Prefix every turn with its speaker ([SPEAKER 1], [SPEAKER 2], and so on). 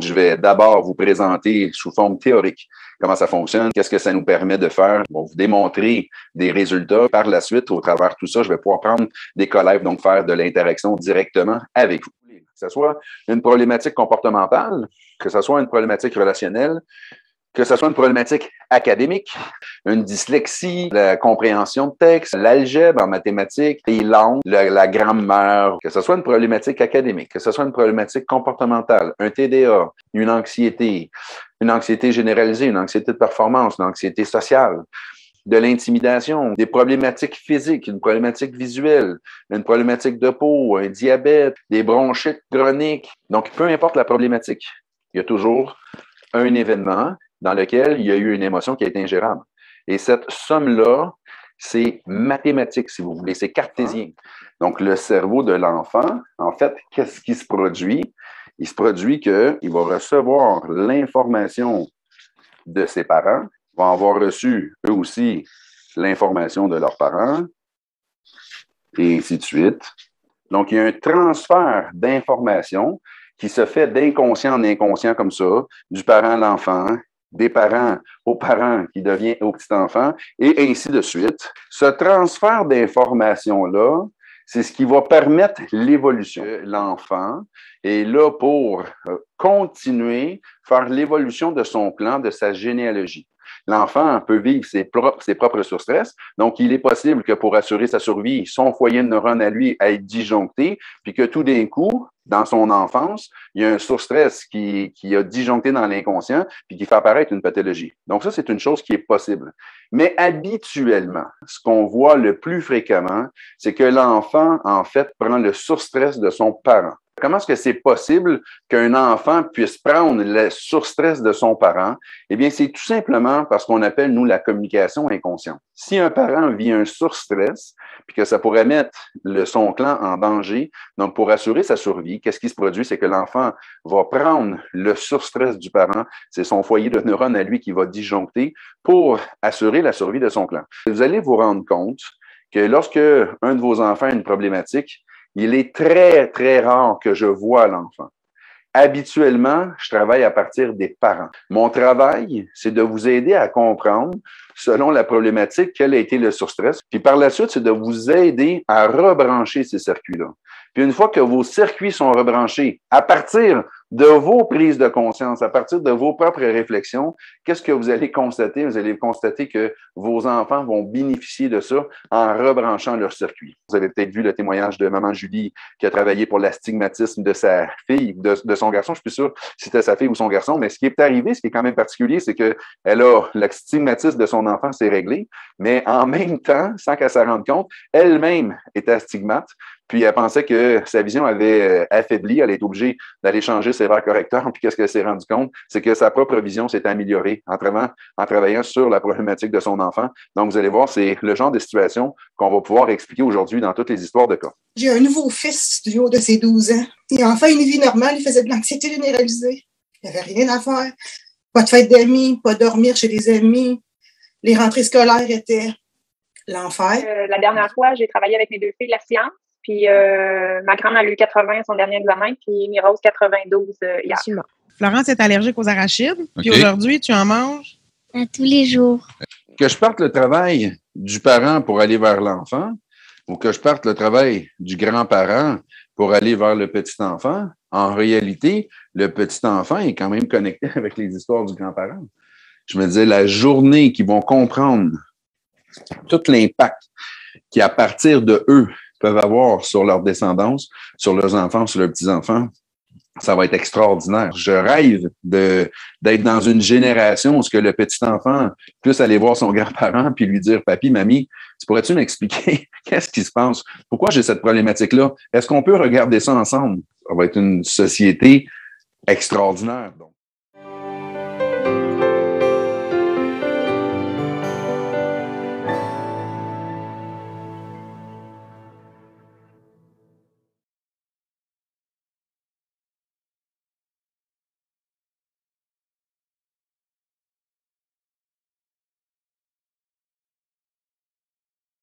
[SPEAKER 1] Je vais d'abord vous présenter sous forme théorique comment ça fonctionne, qu'est-ce que ça nous permet de faire. Bon, vous démontrer des résultats. Par la suite, au travers de tout ça, je vais pouvoir prendre des collègues, donc faire de l'interaction directement avec vous. Que ce soit une problématique comportementale, que ce soit une problématique relationnelle, que ce soit une problématique académique, une dyslexie, la compréhension de texte, l'algèbre en mathématiques, les langues, la grammaire, que ce soit une problématique académique, que ce soit une problématique comportementale, un TDA, une anxiété généralisée, une anxiété de performance, une anxiété sociale, de l'intimidation, des problématiques physiques, une problématique visuelle, une problématique de peau, un diabète, des bronchites chroniques. Donc, peu importe la problématique, il y a toujours un événement dans lequel il y a eu une émotion qui a été ingérable. Et cette somme-là, c'est mathématique, si vous voulez, c'est cartésien. Donc, le cerveau de l'enfant, en fait, qu'est-ce qui se produit? Il se produit qu'il va recevoir l'information de ses parents, vont avoir reçu, eux aussi, l'information de leurs parents, et ainsi de suite. Donc, il y a un transfert d'informations qui se fait d'inconscient en inconscient comme ça, du parent à l'enfant, des parents aux parents qui devient au petit-enfant, et ainsi de suite. Ce transfert d'informations-là, c'est ce qui va permettre l'évolution. L'enfant est là pour continuer, faire l'évolution de son clan, de sa généalogie. L'enfant peut vivre ses propres surstress. Donc, il est possible que pour assurer sa survie, son foyer de neurones à lui ait disjoncté, puis que tout d'un coup, dans son enfance, il y a un surstress qui a disjoncté dans l'inconscient, puis qui fait apparaître une pathologie. Donc, ça, c'est une chose qui est possible. Mais habituellement, ce qu'on voit le plus fréquemment, c'est que l'enfant, en fait, prend le surstress de son parent. Comment est-ce que c'est possible qu'un enfant puisse prendre le surstress de son parent? Eh bien, c'est tout simplement parce qu'on appelle, nous, la communication inconsciente. Si un parent vit un surstress, puis que ça pourrait mettre son clan en danger, donc pour assurer sa survie, qu'est-ce qui se produit? C'est que l'enfant va prendre le surstress du parent, c'est son foyer de neurones à lui qui va disjoncter pour assurer la survie de son clan. Vous allez vous rendre compte que lorsque un de vos enfants a une problématique, il est très, très rare que je vois l'enfant. Habituellement, je travaille à partir des parents. Mon travail, c'est de vous aider à comprendre, selon la problématique, quel a été le surstress. Puis par la suite, c'est de vous aider à rebrancher ces circuits-là. Puis une fois que vos circuits sont rebranchés, à partir de vos prises de conscience, à partir de vos propres réflexions, qu'est-ce que vous allez constater? Vous allez constater que vos enfants vont bénéficier de ça en rebranchant leurs circuits. Vous avez peut-être vu le témoignage de maman Julie qui a travaillé pour l'astigmatisme de sa fille, de son garçon. Je suis plus sûr si c'était sa fille ou son garçon, mais ce qui est arrivé, ce qui est quand même particulier, c'est que l'astigmatisme de son enfant s'est réglé, mais en même temps, sans qu'elle s'en rende compte, elle-même était astigmate. Puis elle pensait que sa vision avait affaibli, elle est obligée d'aller changer ses verres correcteurs. Puis qu'est-ce qu'elle s'est rendue compte? C'est que sa propre vision s'est améliorée en travaillant sur la problématique de son enfant. Donc, vous allez voir, c'est le genre de situation qu'on va pouvoir expliquer aujourd'hui dans toutes les histoires de cas.
[SPEAKER 2] J'ai un nouveau fils du haut de ses 12 ans. Il a enfin une vie normale, il faisait de l'anxiété généralisée. Il n'y avait rien à faire. Pas de fête d'amis, pas dormir chez des amis. Les rentrées scolaires étaient l'enfer.
[SPEAKER 3] La dernière fois, j'ai travaillé avec mes deux filles la science. Puis ma grande a eu 80 son dernier examen, puis Mirose 92 hier.
[SPEAKER 4] Florence est allergique aux arachides, puis aujourd'hui, tu en manges?
[SPEAKER 5] À tous les jours.
[SPEAKER 1] Que je parte le travail du parent pour aller vers l'enfant, ou que je parte le travail du grand-parent pour aller vers le petit-enfant, en réalité, le petit-enfant est quand même connecté avec les histoires du grand-parent. Je me disais, la journée qu'ils vont comprendre tout l'impact qui, à partir de eux, peuvent avoir sur leur descendance, sur leurs enfants, sur leurs petits-enfants, ça va être extraordinaire. Je rêve d'être dans une génération où ce que le petit-enfant puisse aller voir son grand-parent puis lui dire « Papi, mamie, tu pourrais-tu m'expliquer qu'est-ce qui se passe? Pourquoi j'ai cette problématique-là? Est-ce qu'on peut regarder ça ensemble? » Ça va être une société extraordinaire. Donc.